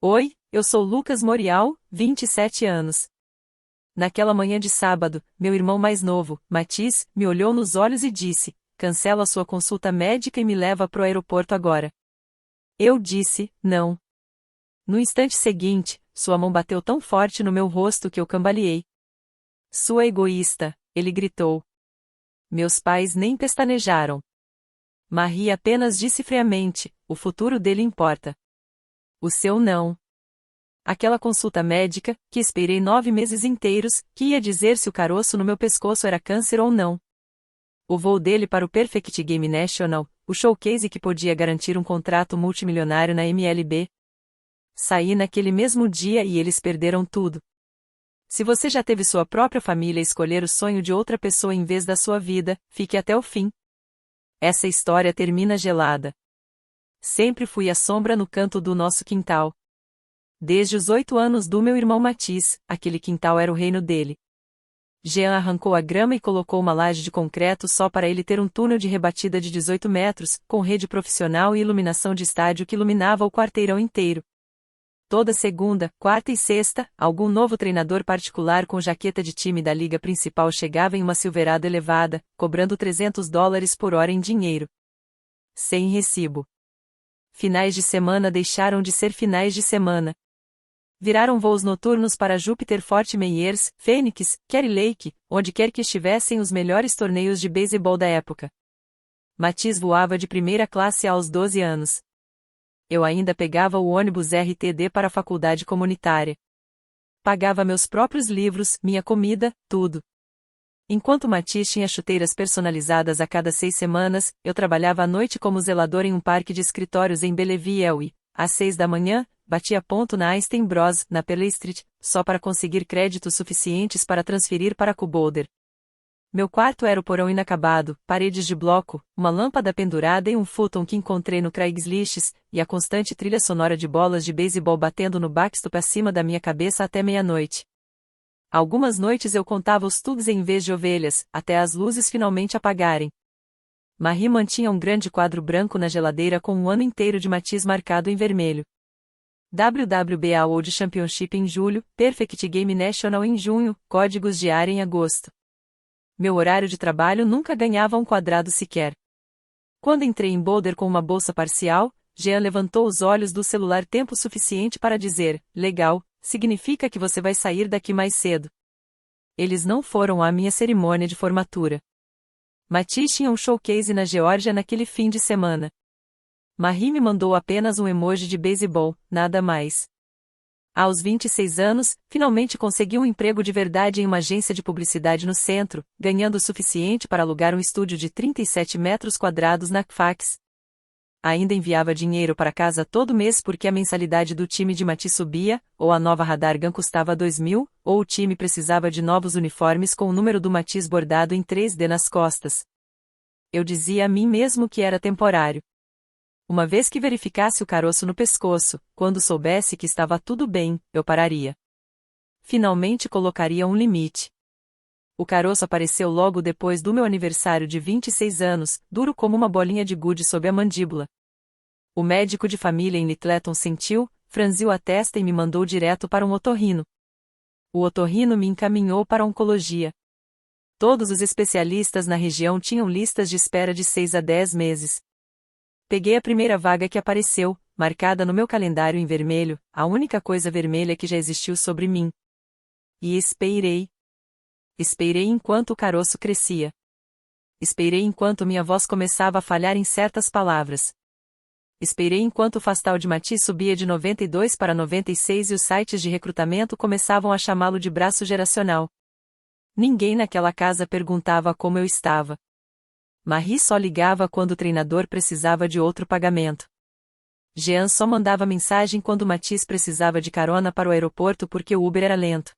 Oi, eu sou Lucas Morial, 27 anos. Naquela manhã de sábado, meu irmão mais novo, Matiz, me olhou nos olhos e disse: cancela sua consulta médica e me leva pro aeroporto agora. Eu disse: não. No instante seguinte, sua mão bateu tão forte no meu rosto que eu cambaleei. Sua egoísta, ele gritou. Meus pais nem pestanejaram. Marie apenas disse friamente: o futuro dele importa. O seu não. Aquela consulta médica, que esperei 9 meses inteiros, que ia dizer se o caroço no meu pescoço era câncer ou não. O voo dele para o Perfect Game National, o showcase que podia garantir um contrato multimilionário na MLB. Saí naquele mesmo dia e eles perderam tudo. Se você já teve sua própria família escolher o sonho de outra pessoa em vez da sua vida, fique até o fim. Essa história termina gelada. Sempre fui a sombra no canto do nosso quintal. Desde os 8 anos do meu irmão Matiz, aquele quintal era o reino dele. Jean arrancou a grama e colocou uma laje de concreto só para ele ter um túnel de rebatida de 18 metros, com rede profissional e iluminação de estádio que iluminava o quarteirão inteiro. Toda segunda, quarta e sexta, algum novo treinador particular com jaqueta de time da liga principal chegava em uma Silverado elevada, cobrando $300 por hora em dinheiro. Sem recibo. Finais de semana deixaram de ser finais de semana. Viraram voos noturnos para Júpiter Fort Myers, Phoenix, Kerry Lake, onde quer que estivessem os melhores torneios de beisebol da época. Matiz voava de primeira classe aos 12 anos. Eu ainda pegava o ônibus RTD para a faculdade comunitária. Pagava meus próprios livros, minha comida, tudo. Enquanto Matiz tinha chuteiras personalizadas a cada 6 semanas, eu trabalhava à noite como zelador em um parque de escritórios em Belleville e, às 6 da manhã, batia ponto na Einstein Bros, na Pearl Street, só para conseguir créditos suficientes para transferir para Boulder. Meu quarto era o porão inacabado, paredes de bloco, uma lâmpada pendurada e um futon que encontrei no Craigslist, e a constante trilha sonora de bolas de beisebol batendo no backstop acima da minha cabeça até meia-noite. Algumas noites eu contava os tugs em vez de ovelhas, até as luzes finalmente apagarem. Marie mantinha um grande quadro branco na geladeira com um ano inteiro de Matiz marcado em vermelho. WWBA World Championship em julho, Perfect Game National em junho, códigos de área em agosto. Meu horário de trabalho nunca ganhava um quadrado sequer. Quando entrei em Boulder com uma bolsa parcial, Jean levantou os olhos do celular tempo suficiente para dizer: legal, significa que você vai sair daqui mais cedo. Eles não foram à minha cerimônia de formatura. Matiz tinha um showcase na Geórgia naquele fim de semana. Marie me mandou apenas um emoji de beisebol, nada mais. Aos 26 anos, finalmente consegui um emprego de verdade em uma agência de publicidade no centro, ganhando o suficiente para alugar um estúdio de 37 metros quadrados na Fax. Ainda enviava dinheiro para casa todo mês porque a mensalidade do time de Matiz subia, ou a nova Radar Gun custava 2.000, ou o time precisava de novos uniformes com o número do Matiz bordado em 3D nas costas. Eu dizia a mim mesmo que era temporário. Uma vez que verificasse o caroço no pescoço, quando soubesse que estava tudo bem, eu pararia. Finalmente colocaria um limite. O caroço apareceu logo depois do meu aniversário de 26 anos, duro como uma bolinha de gude sob a mandíbula. O médico de família em Littleton sentiu, franziu a testa e me mandou direto para um otorrino. O otorrino me encaminhou para a oncologia. Todos os especialistas na região tinham listas de espera de 6 a 10 meses. Peguei a primeira vaga que apareceu, marcada no meu calendário em vermelho, a única coisa vermelha que já existiu sobre mim. E esperei. Esperei enquanto o caroço crescia. Esperei enquanto minha voz começava a falhar em certas palavras. Esperei enquanto o Fastal de Matiz subia de 92 para 96 e os sites de recrutamento começavam a chamá-lo de braço geracional. Ninguém naquela casa perguntava como eu estava. Marie só ligava quando o treinador precisava de outro pagamento. Jean só mandava mensagem quando Matiz precisava de carona para o aeroporto porque o Uber era lento.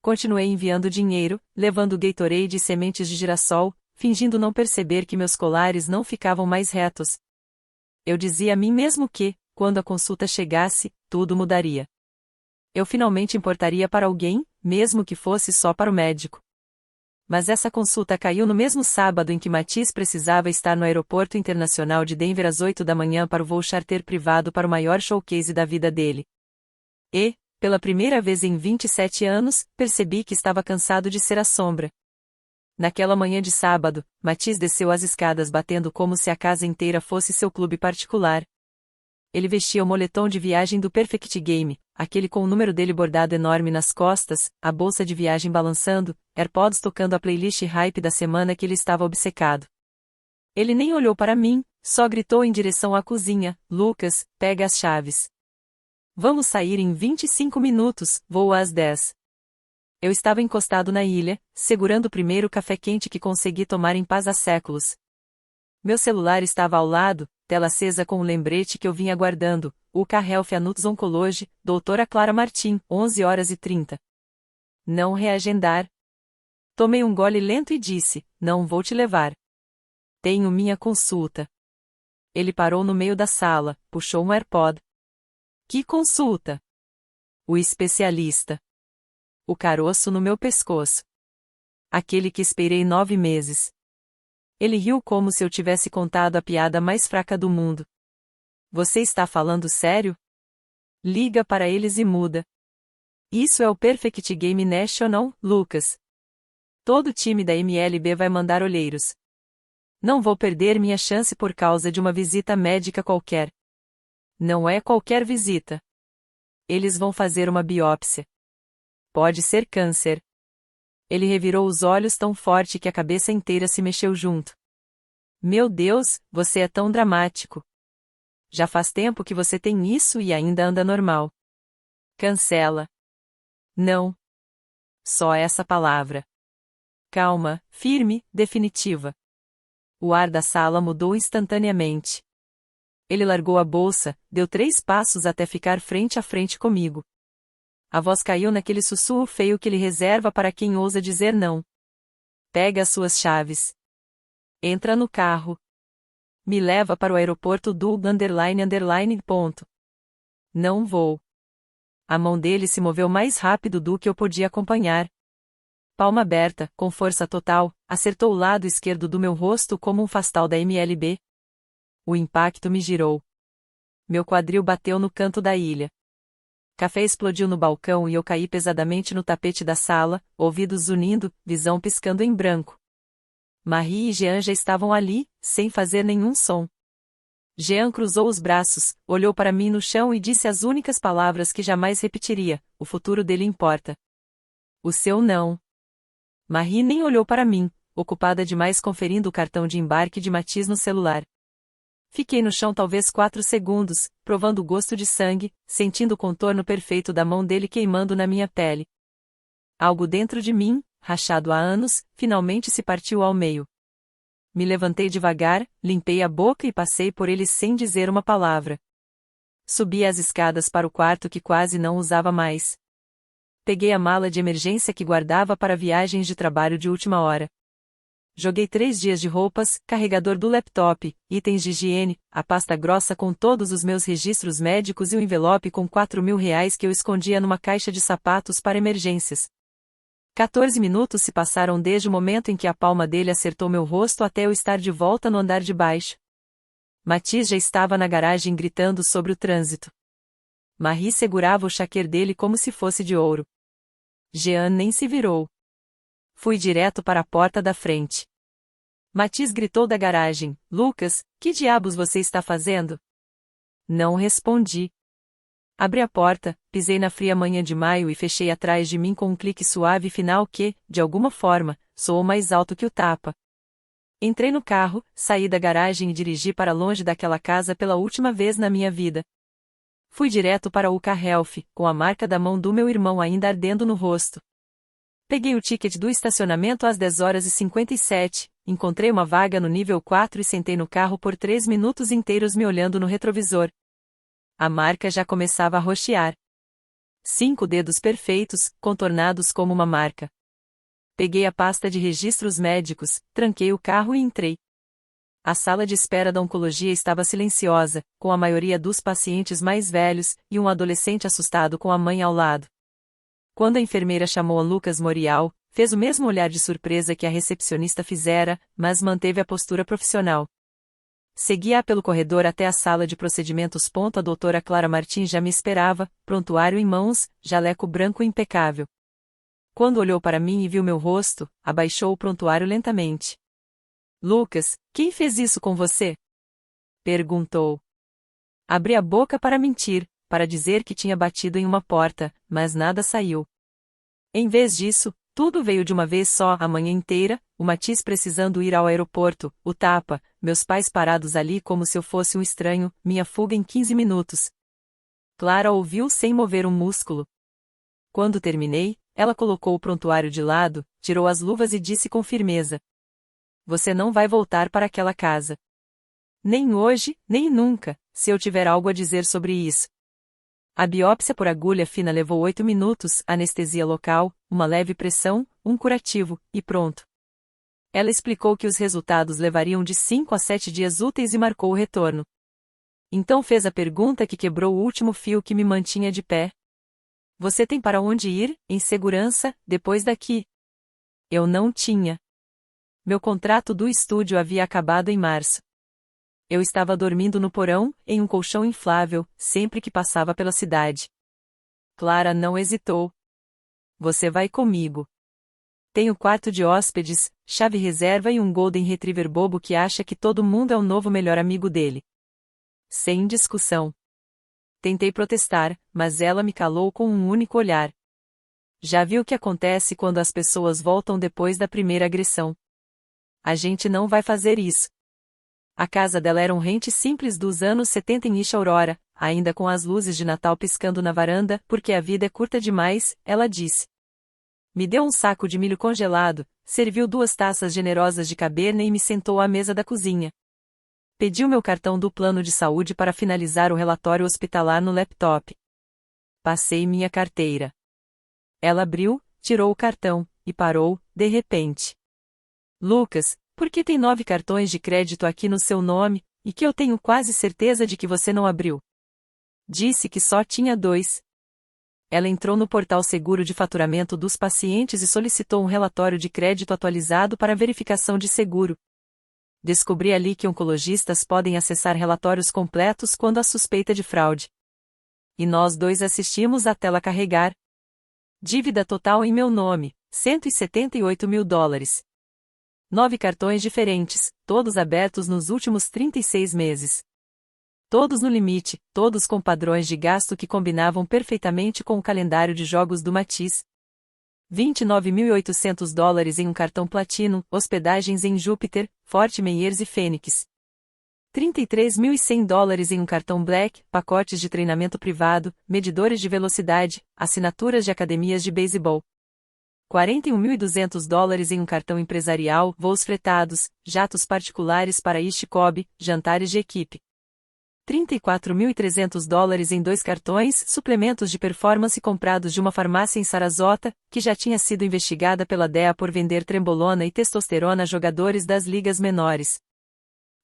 Continuei enviando dinheiro, levando Gatorade e sementes de girassol, fingindo não perceber que meus colares não ficavam mais retos. Eu dizia a mim mesmo que, quando a consulta chegasse, tudo mudaria. Eu finalmente importaria para alguém, mesmo que fosse só para o médico. Mas essa consulta caiu no mesmo sábado em que Matiz precisava estar no Aeroporto Internacional de Denver às 8 da manhã para o voo charter privado para o maior showcase da vida dele. E, pela primeira vez em 27 anos, percebi que estava cansado de ser a sombra. Naquela manhã de sábado, Mathias desceu as escadas batendo como se a casa inteira fosse seu clube particular. Ele vestia o moletom de viagem do Perfect Game, aquele com o número dele bordado enorme nas costas, a bolsa de viagem balançando, AirPods tocando a playlist hype da semana que ele estava obcecado. Ele nem olhou para mim, só gritou em direção à cozinha: Lucas, pega as chaves. Vamos sair em 25 minutos, vou às 10. Eu estava encostado na ilha, segurando o primeiro café quente que consegui tomar em paz há séculos. Meu celular estava ao lado, tela acesa com um lembrete que eu vinha aguardando: UK Health Anuts Oncology, doutora Clara Martim, 11h30. Não reagendar. Tomei um gole lento e disse: não vou te levar. Tenho minha consulta. Ele parou no meio da sala, puxou um AirPod. Que consulta? O especialista. O caroço no meu pescoço. Aquele que esperei 9 meses. Ele riu como se eu tivesse contado a piada mais fraca do mundo. Você está falando sério? Liga para eles e muda. Isso é o Perfect Game National, Lucas. Todo time da MLB vai mandar olheiros. Não vou perder minha chance por causa de uma visita médica qualquer. Não é qualquer visita. Eles vão fazer uma biópsia. Pode ser câncer. Ele revirou os olhos tão forte que a cabeça inteira se mexeu junto. Meu Deus, você é tão dramático. Já faz tempo que você tem isso e ainda anda normal. Cancela. Não. Só essa palavra. Calma, firme, definitiva. O ar da sala mudou instantaneamente. Ele largou a bolsa, deu 3 passos até ficar frente a frente comigo. A voz caiu naquele sussurro feio que ele reserva para quem ousa dizer não. Pega as suas chaves. Entra no carro. Me leva para o aeroporto do __. Não vou. A mão dele se moveu mais rápido do que eu podia acompanhar. Palma aberta, com força total, acertou o lado esquerdo do meu rosto como um fastal da MLB. O impacto me girou. Meu quadril bateu no canto da ilha. Café explodiu no balcão e eu caí pesadamente no tapete da sala, ouvidos zunindo, visão piscando em branco. Marie e Jean já estavam ali, sem fazer nenhum som. Jean cruzou os braços, olhou para mim no chão e disse as únicas palavras que jamais repetiria: o futuro dele importa. O seu não. Marie nem olhou para mim, ocupada demais conferindo o cartão de embarque de Mathias no celular. Fiquei no chão talvez 4 segundos, provando o gosto de sangue, sentindo o contorno perfeito da mão dele queimando na minha pele. Algo dentro de mim, rachado há anos, finalmente se partiu ao meio. Me levantei devagar, limpei a boca e passei por ele sem dizer uma palavra. Subi as escadas para o quarto que quase não usava mais. Peguei a mala de emergência que guardava para viagens de trabalho de última hora. Joguei 3 dias de roupas, carregador do laptop, itens de higiene, a pasta grossa com todos os meus registros médicos e o envelope com R$ 4.000 que eu escondia numa caixa de sapatos para emergências. 14 minutos se passaram desde o momento em que a palma dele acertou meu rosto até eu estar de volta no andar de baixo. Mathias já estava na garagem gritando sobre o trânsito. Marie segurava o chaquer dele como se fosse de ouro. Jean nem se virou. Fui direto para a porta da frente. Mathias gritou da garagem: Lucas, que diabos você está fazendo? Não respondi. Abri a porta, pisei na fria manhã de maio e fechei atrás de mim com um clique suave final que, de alguma forma, soou mais alto que o tapa. Entrei no carro, saí da garagem e dirigi para longe daquela casa pela última vez na minha vida. Fui direto para o UK Health, com a marca da mão do meu irmão ainda ardendo no rosto. Peguei o ticket do estacionamento às 10h57, encontrei uma vaga no nível 4 e sentei no carro por 3 minutos inteiros me olhando no retrovisor. A marca já começava a roxear. 5 dedos perfeitos, contornados como uma marca. Peguei a pasta de registros médicos, tranquei o carro e entrei. A sala de espera da oncologia estava silenciosa, com a maioria dos pacientes mais velhos, e um adolescente assustado com a mãe ao lado. Quando a enfermeira chamou a Lucas Morial, fez o mesmo olhar de surpresa que a recepcionista fizera, mas manteve a postura profissional. Segui-a pelo corredor até a sala de procedimentos. A doutora Clara Martins já me esperava, prontuário em mãos, jaleco branco impecável. Quando olhou para mim e viu meu rosto, abaixou o prontuário lentamente. Lucas, quem fez isso com você? Perguntou. Abri a boca para mentir, para dizer que tinha batido em uma porta, mas nada saiu. Em vez disso, tudo veio de uma vez só a manhã inteira, o Matiz precisando ir ao aeroporto, o tapa, meus pais parados ali como se eu fosse um estranho, minha fuga em 15 minutos. Clara ouviu sem mover um músculo. Quando terminei, ela colocou o prontuário de lado, tirou as luvas e disse com firmeza: Você não vai voltar para aquela casa. Nem hoje, nem nunca, se eu tiver algo a dizer sobre isso. A biópsia por agulha fina levou 8 minutos, anestesia local, uma leve pressão, um curativo, e pronto. Ela explicou que os resultados levariam de 5 a 7 dias úteis e marcou o retorno. Então fez a pergunta que quebrou o último fio que me mantinha de pé. Você tem para onde ir, em segurança, depois daqui? Eu não tinha. Meu contrato do estúdio havia acabado em março. Eu estava dormindo no porão, em um colchão inflável, sempre que passava pela cidade. Clara não hesitou. Você vai comigo. Tenho quarto de hóspedes, chave reserva e um Golden Retriever bobo que acha que todo mundo é o novo melhor amigo dele. Sem discussão. Tentei protestar, mas ela me calou com um único olhar. Já viu o que acontece quando as pessoas voltam depois da primeira agressão? A gente não vai fazer isso. A casa dela era um rente simples dos anos 70 em Isha Aurora, ainda com as luzes de Natal piscando na varanda, porque a vida é curta demais, ela disse. Me deu um saco de milho congelado, serviu 2 taças generosas de cabernet e me sentou à mesa da cozinha. Pediu meu cartão do plano de saúde para finalizar o relatório hospitalar no laptop. Passei minha carteira. Ela abriu, tirou o cartão, e parou, de repente. Lucas, por que tem 9 cartões de crédito aqui no seu nome, e que eu tenho quase certeza de que você não abriu? Disse que só tinha 2. Ela entrou no portal seguro de faturamento dos pacientes e solicitou um relatório de crédito atualizado para verificação de seguro. Descobri ali que oncologistas podem acessar relatórios completos quando há suspeita de fraude. E nós 2 assistimos a tela carregar. Dívida total em meu nome, $178 mil. 9 cartões diferentes, todos abertos nos últimos 36 meses. Todos no limite, todos com padrões de gasto que combinavam perfeitamente com o calendário de jogos do Matiz. $29.800 em um cartão Platinum, hospedagens em Júpiter, Fort Myers e Fênix. $33.100 em um cartão Black, pacotes de treinamento privado, medidores de velocidade, assinaturas de academias de beisebol. $41.200 em um cartão empresarial, voos fretados, jatos particulares para Ishikobe, jantares de equipe. $34.300 em 2 cartões, suplementos de performance comprados de uma farmácia em Sarasota, que já tinha sido investigada pela DEA por vender trembolona e testosterona a jogadores das ligas menores.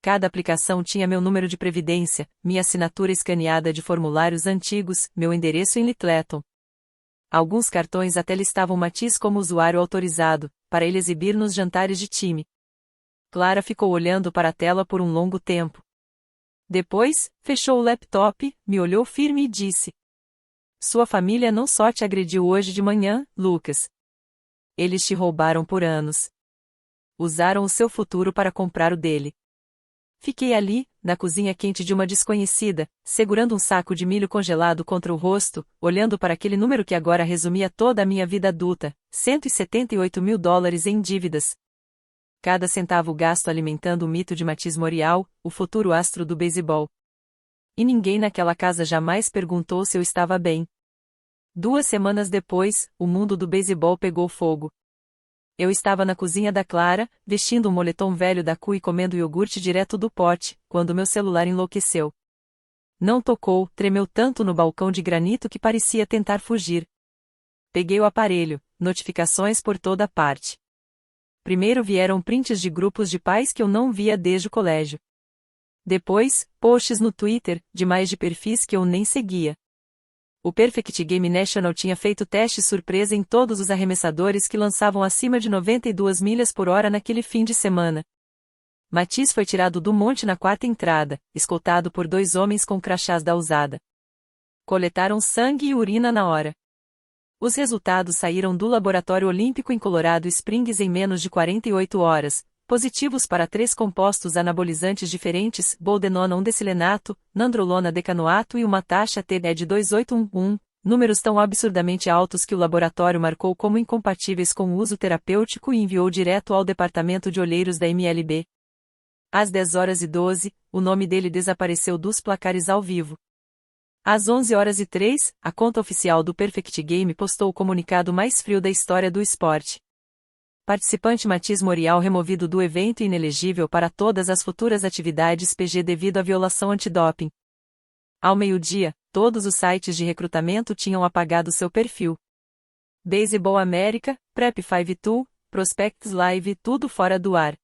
Cada aplicação tinha meu número de previdência, minha assinatura escaneada de formulários antigos, meu endereço em Littleton. Alguns cartões até listavam Matiz como usuário autorizado, para ele exibir nos jantares de time. Clara ficou olhando para a tela por um longo tempo. Depois, fechou o laptop, me olhou firme e disse: Sua família não só te agrediu hoje de manhã, Lucas. Eles te roubaram por anos. Usaram o seu futuro para comprar o dele. Fiquei ali, na cozinha quente de uma desconhecida, segurando um saco de milho congelado contra o rosto, olhando para aquele número que agora resumia toda a minha vida adulta, $178 mil em dívidas. Cada centavo gasto alimentando o mito de Matiz Morial, o futuro astro do beisebol. E ninguém naquela casa jamais perguntou se eu estava bem. 2 semanas depois, o mundo do beisebol pegou fogo. Eu estava na cozinha da Clara, vestindo um moletom velho da Cu e comendo iogurte direto do pote, quando meu celular enlouqueceu. Não tocou, tremeu tanto no balcão de granito que parecia tentar fugir. Peguei o aparelho, notificações por toda parte. Primeiro vieram prints de grupos de pais que eu não via desde o colégio. Depois, posts no Twitter, de mais de perfis que eu nem seguia. O Perfect Game National tinha feito teste surpresa em todos os arremessadores que lançavam acima de 92 milhas por hora naquele fim de semana. Matisse foi tirado do monte na quarta entrada, escoltado por 2 homens com crachás da usada. Coletaram sangue e urina na hora. Os resultados saíram do Laboratório Olímpico em Colorado Springs em menos de 48 horas, positivos para 3 compostos anabolizantes diferentes, boldenona 1-decilenato, nandrolona decanoato e uma taxa T de 2811, números tão absurdamente altos que o laboratório marcou como incompatíveis com o uso terapêutico e enviou direto ao departamento de olheiros da MLB. Às 10h12, o nome dele desapareceu dos placares ao vivo. Às 11h03, a conta oficial do Perfect Game postou o comunicado mais frio da história do esporte. Participante Matisse Morial removido do evento e inelegível para todas as futuras atividades PG devido à violação antidoping. Ao meio-dia, todos os sites de recrutamento tinham apagado seu perfil. Baseball América, Prep 52, Prospects Live, tudo fora do ar.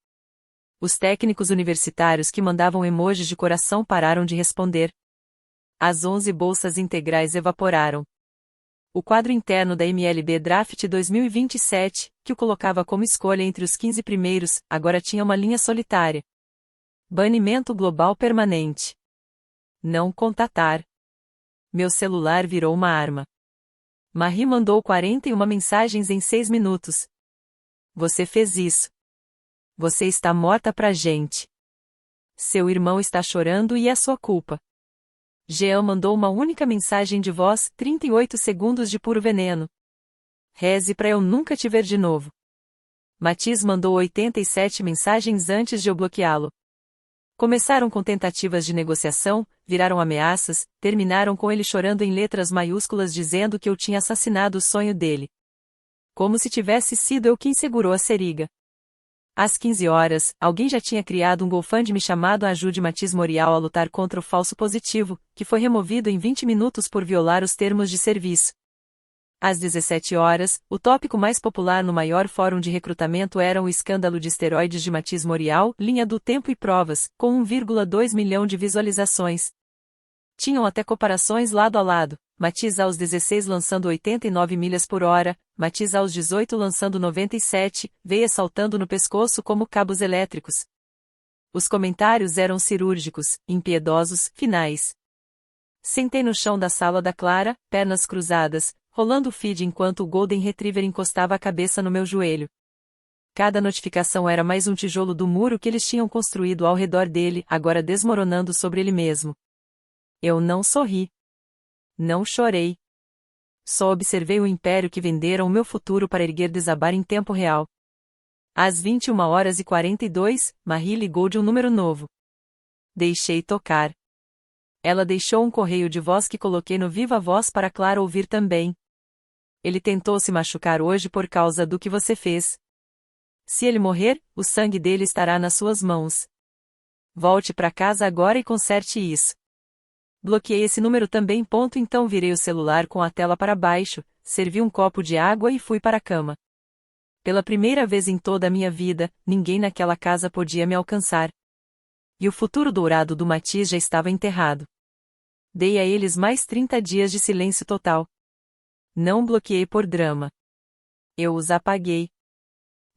Os técnicos universitários que mandavam emojis de coração pararam de responder. As 11 bolsas integrais evaporaram. O quadro interno da MLB Draft 2027, que o colocava como escolha entre os 15 primeiros, agora tinha uma linha solitária. Banimento global permanente. Não contatar. Meu celular virou uma arma. Marie mandou 41 mensagens em 6 minutos. Você fez isso. Você está morta pra gente. Seu irmão está chorando e é sua culpa. Jean mandou uma única mensagem de voz, 38 segundos de puro veneno. Reze pra eu nunca te ver de novo. Matisse mandou 87 mensagens antes de eu bloqueá-lo. Começaram com tentativas de negociação, viraram ameaças, terminaram com ele chorando em letras maiúsculas dizendo que eu tinha assassinado o sonho dele. Como se tivesse sido eu quem segurou a seriga. Às 15 horas, alguém já tinha criado um GoFundMe chamado Ajude Matisse Morial a lutar contra o falso positivo, que foi removido em 20 minutos por violar os termos de serviço. Às 17 horas, o tópico mais popular no maior fórum de recrutamento era o escândalo de esteroides de Matisse Morial, linha do tempo e provas, com 1,2 milhão de visualizações. Tinham até comparações lado a lado, Matisse aos 16 lançando 89 milhas por hora, Matisse aos 18 lançando 97, veias saltando no pescoço como cabos elétricos. Os comentários eram cirúrgicos, impiedosos, finais. Sentei no chão da sala da Clara, pernas cruzadas, rolando o feed enquanto o Golden Retriever encostava a cabeça no meu joelho. Cada notificação era mais um tijolo do muro que eles tinham construído ao redor dele, agora desmoronando sobre ele mesmo. Eu não sorri. Não chorei. Só observei o império que venderam o meu futuro para erguer desabar em tempo real. Às 21h42, Marie ligou de um número novo. Deixei tocar. Ela deixou um correio de voz que coloquei no Viva Voz para Clara ouvir também. Ele tentou se machucar hoje por causa do que você fez. Se ele morrer, o sangue dele estará nas suas mãos. Volte para casa agora e conserte isso. Bloqueei esse número também. Então virei o celular com a tela para baixo, servi um copo de água e fui para a cama. Pela primeira vez em toda a minha vida, ninguém naquela casa podia me alcançar. E o futuro dourado do Matisse já estava enterrado. Dei a eles mais 30 dias de silêncio total. Não bloqueei por drama. Eu os apaguei.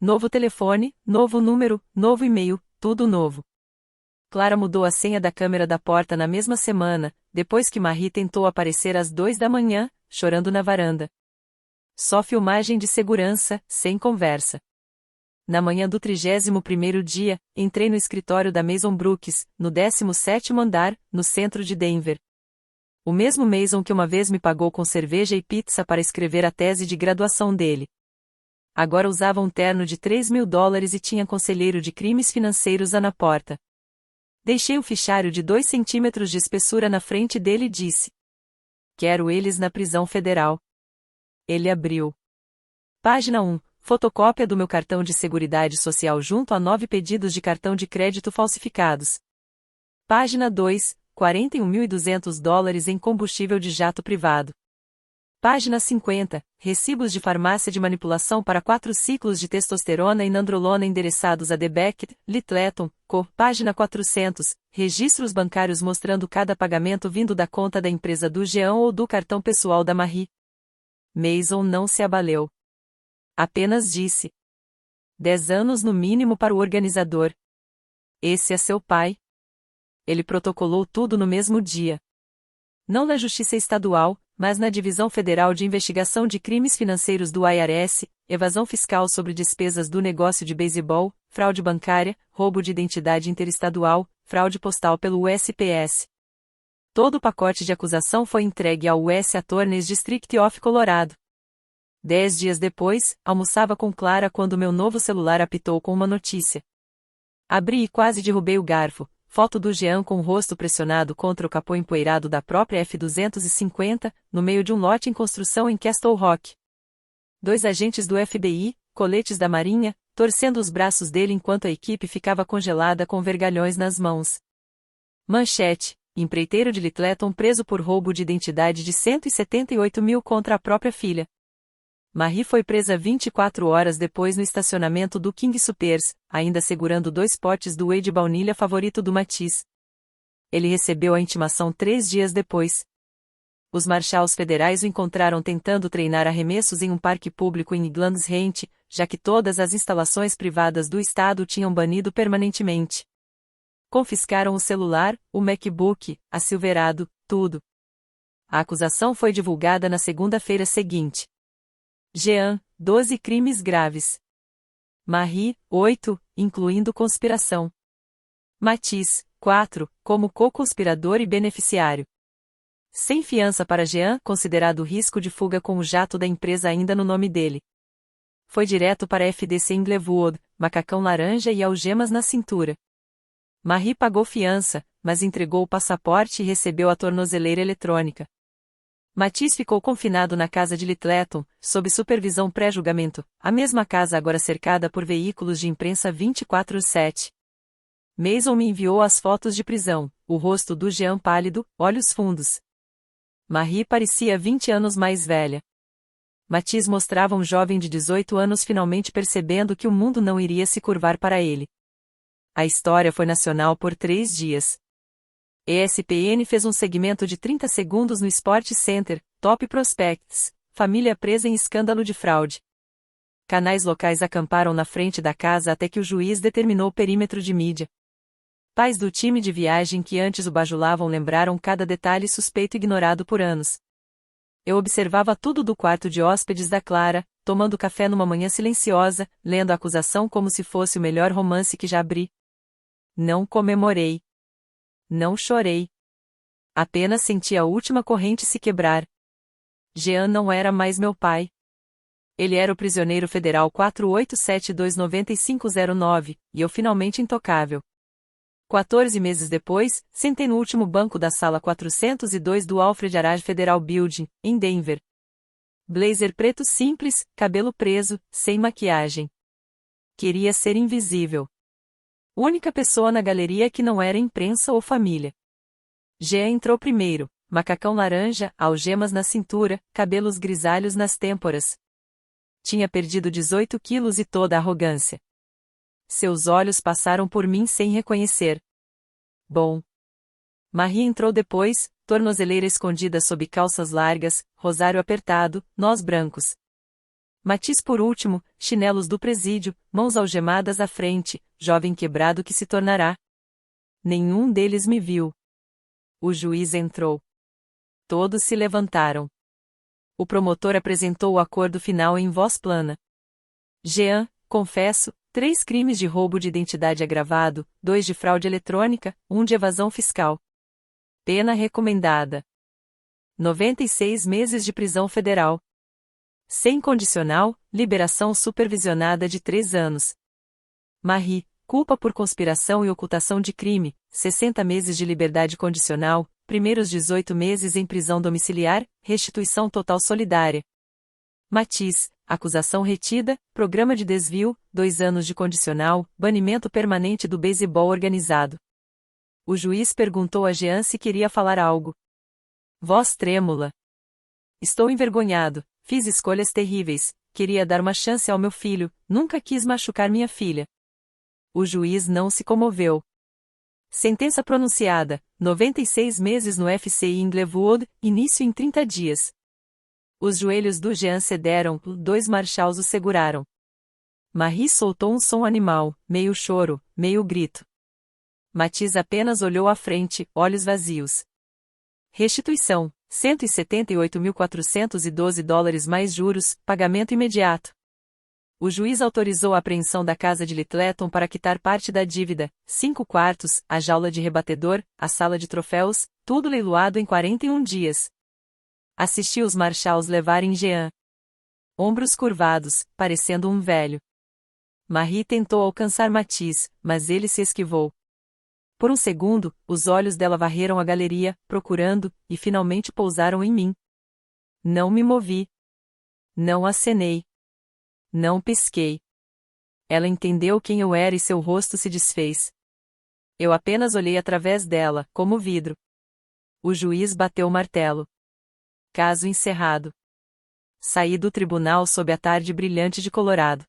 Novo telefone, novo número, novo e-mail, tudo novo. Clara mudou a senha da câmera da porta na mesma semana, depois que Marie tentou aparecer às 2 da manhã, chorando na varanda. Só filmagem de segurança, sem conversa. Na manhã do 31º dia, entrei no escritório da Mason Brooks, no 17º andar, no centro de Denver. O mesmo Mason que uma vez me pagou com cerveja e pizza para escrever a tese de graduação dele. Agora usava um terno de $3.000 e tinha conselheiro de crimes financeiros na porta. Deixei um fichário de 2 centímetros de espessura na frente dele e disse: quero eles na prisão federal. Ele abriu. Página 1. Fotocópia do meu cartão de Seguridade Social junto a 9 pedidos de cartão de crédito falsificados. Página 2. $41.200 em combustível de jato privado. Página 50. Recibos de farmácia de manipulação para 4 ciclos de testosterona e nandrolona endereçados a The Beckett, Littleton, Co. Página 400. Registros bancários mostrando cada pagamento vindo da conta da empresa do Jean ou do cartão pessoal da Marie. Mason não se abaleu. Apenas disse: 10 anos no mínimo para o organizador. Esse é seu pai? Ele protocolou tudo no mesmo dia. Não na Justiça Estadual, mas na Divisão Federal de Investigação de Crimes Financeiros do IRS, evasão fiscal sobre despesas do negócio de beisebol, fraude bancária, roubo de identidade interestadual, fraude postal pelo USPS. Todo o pacote de acusação foi entregue ao U.S. Attorney's District of Colorado. 10 dias depois, almoçava com Clara quando meu novo celular apitou com uma notícia. Abri e quase derrubei o garfo. Foto do Jean com o rosto pressionado contra o capô empoeirado da própria F-250, no meio de um lote em construção em Castle Rock. 2 agentes do FBI, coletes da Marinha, torcendo os braços dele enquanto a equipe ficava congelada com vergalhões nas mãos. Manchete: empreiteiro de Littleton preso por roubo de identidade de 178 mil contra a própria filha. Marie foi presa 24 horas depois no estacionamento do King Soopers, ainda segurando 2 potes do whey de baunilha favorito do Matisse. Ele recebeu a intimação 3 dias depois. Os marshals federais o encontraram tentando treinar arremessos em um parque público em Iglands Rent, já que todas as instalações privadas do estado tinham banido permanentemente. Confiscaram o celular, o MacBook, a Silverado, tudo. A acusação foi divulgada na segunda-feira seguinte. Jean, 12 crimes graves. Marie, 8, incluindo conspiração. Matisse, 4, como co-conspirador e beneficiário. Sem fiança para Jean, considerado risco de fuga com o jato da empresa ainda no nome dele. Foi direto para a FDC em Glenwood, macacão laranja e algemas na cintura. Marie pagou fiança, mas entregou o passaporte e recebeu a tornozeleira eletrônica. Matisse ficou confinado na casa de Littleton, sob supervisão pré-julgamento, a mesma casa agora cercada por veículos de imprensa 24/7. Mason me enviou as fotos de prisão, o rosto do Jean pálido, olhos fundos. Marie parecia 20 anos mais velha. Matisse mostrava um jovem de 18 anos finalmente percebendo que o mundo não iria se curvar para ele. A história foi nacional por 3 dias. ESPN fez um segmento de 30 segundos no Sport Center, Top Prospects, família presa em escândalo de fraude. Canais locais acamparam na frente da casa até que o juiz determinou o perímetro de mídia. Pais do time de viagem que antes o bajulavam lembraram cada detalhe suspeito ignorado por anos. Eu observava tudo do quarto de hóspedes da Clara, tomando café numa manhã silenciosa, lendo a acusação como se fosse o melhor romance que já abri. Não comemorei. Não chorei. Apenas senti a última corrente se quebrar. Jean não era mais meu pai. Ele era o prisioneiro federal 48729509, e eu finalmente intocável. 14 meses depois, sentei no último banco da sala 402 do Alfred Arage Federal Building, em Denver. Blazer preto simples, cabelo preso, sem maquiagem. Queria ser invisível. Única pessoa na galeria que não era imprensa ou família. Jean entrou primeiro, macacão laranja, algemas na cintura, cabelos grisalhos nas têmporas. Tinha perdido 18 quilos e toda a arrogância. Seus olhos passaram por mim sem reconhecer. Bom. Marie entrou depois, tornozeleira escondida sob calças largas, rosário apertado, nós brancos. Matisse por último, chinelos do presídio, mãos algemadas à frente, jovem quebrado que se tornará. Nenhum deles me viu. O juiz entrou. Todos se levantaram. O promotor apresentou o acordo final em voz plana. Jean, confesso, 3 crimes de roubo de identidade agravado, 2 de fraude eletrônica, 1 de evasão fiscal. Pena recomendada: 96 meses de prisão federal. Sem condicional, liberação supervisionada de 3 anos. Marie, culpa por conspiração e ocultação de crime, 60 meses de liberdade condicional, primeiros 18 meses em prisão domiciliar, restituição total solidária. Matisse, acusação retida, programa de desvio, 2 anos de condicional, banimento permanente do beisebol organizado. O juiz perguntou a Jean se queria falar algo. Voz trêmula. Estou envergonhado. Fiz escolhas terríveis, queria dar uma chance ao meu filho, nunca quis machucar minha filha. O juiz não se comoveu. Sentença pronunciada, 96 meses no FCI em Glenwood, início em 30 dias. Os joelhos do Jean cederam, 2 marshals o seguraram. Marie soltou um som animal, meio choro, meio grito. Matiz apenas olhou à frente, olhos vazios. Restituição: $178.412 mais juros, pagamento imediato. O juiz autorizou a apreensão da casa de Littleton para quitar parte da dívida, 5 quartos, a jaula de rebatedor, a sala de troféus, tudo leiloado em 41 dias. Assisti os marshals levarem Jean. Ombros curvados, parecendo um velho. Marie tentou alcançar Matiz, mas ele se esquivou. Por um segundo, os olhos dela varreram a galeria, procurando, e finalmente pousaram em mim. Não me movi. Não acenei. Não pisquei. Ela entendeu quem eu era e seu rosto se desfez. Eu apenas olhei através dela, como vidro. O juiz bateu o martelo. Caso encerrado. Saí do tribunal sob a tarde brilhante de Colorado.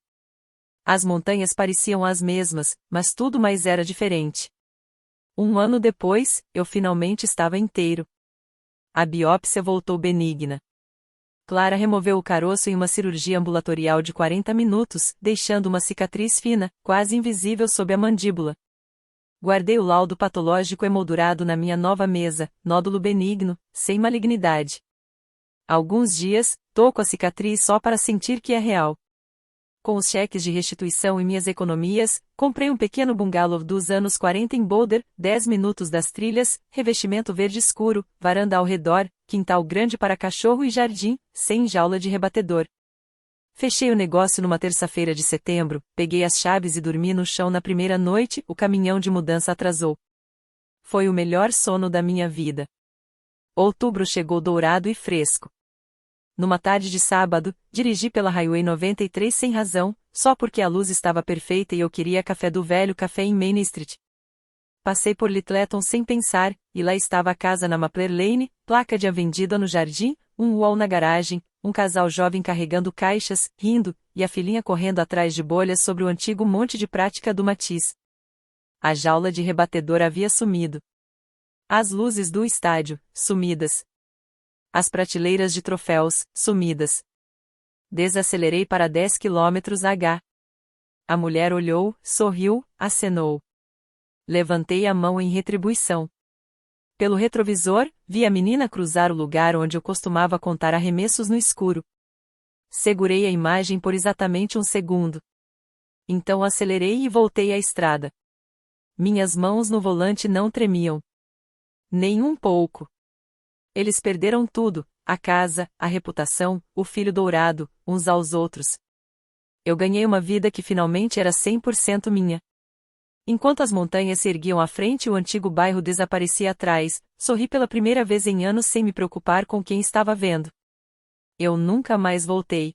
As montanhas pareciam as mesmas, mas tudo mais era diferente. Um ano depois, eu finalmente estava inteiro. A biópsia voltou benigna. Clara removeu o caroço em uma cirurgia ambulatorial de 40 minutos, deixando uma cicatriz fina, quase invisível sob a mandíbula. Guardei o laudo patológico emoldurado na minha nova mesa, nódulo benigno, sem malignidade. Há alguns dias, toco a cicatriz só para sentir que é real. Com os cheques de restituição e minhas economias, comprei um pequeno bungalow dos anos 40 em Boulder, 10 minutos das trilhas, revestimento verde escuro, varanda ao redor, quintal grande para cachorro e jardim, sem jaula de rebatedor. Fechei o negócio numa terça-feira de setembro, peguei as chaves e dormi no chão na primeira noite, o caminhão de mudança atrasou. Foi o melhor sono da minha vida. Outubro chegou dourado e fresco. Numa tarde de sábado, dirigi pela Highway 93 sem razão, só porque a luz estava perfeita e eu queria café do velho café em Main Street. Passei por Littleton sem pensar, e lá estava a casa na Mapler Lane, placa de vendida no jardim, um wall na garagem, um casal jovem carregando caixas, rindo, e a filhinha correndo atrás de bolhas sobre o antigo monte de prática do Matiz. A jaula de rebatedor havia sumido. As luzes do estádio, sumidas. As prateleiras de troféus, sumidas. Desacelerei para 10 km/h. A mulher olhou, sorriu, acenou. Levantei a mão em retribuição. Pelo retrovisor, vi a menina cruzar o lugar onde eu costumava contar arremessos no escuro. Segurei a imagem por exatamente um segundo. Então acelerei e voltei à estrada. Minhas mãos no volante não tremiam. Nem um pouco. Eles perderam tudo, a casa, a reputação, o filho dourado, uns aos outros. Eu ganhei uma vida que finalmente era 100% minha. Enquanto as montanhas se erguiam à frente e o antigo bairro desaparecia atrás, sorri pela primeira vez em anos sem me preocupar com quem estava vendo. Eu nunca mais voltei.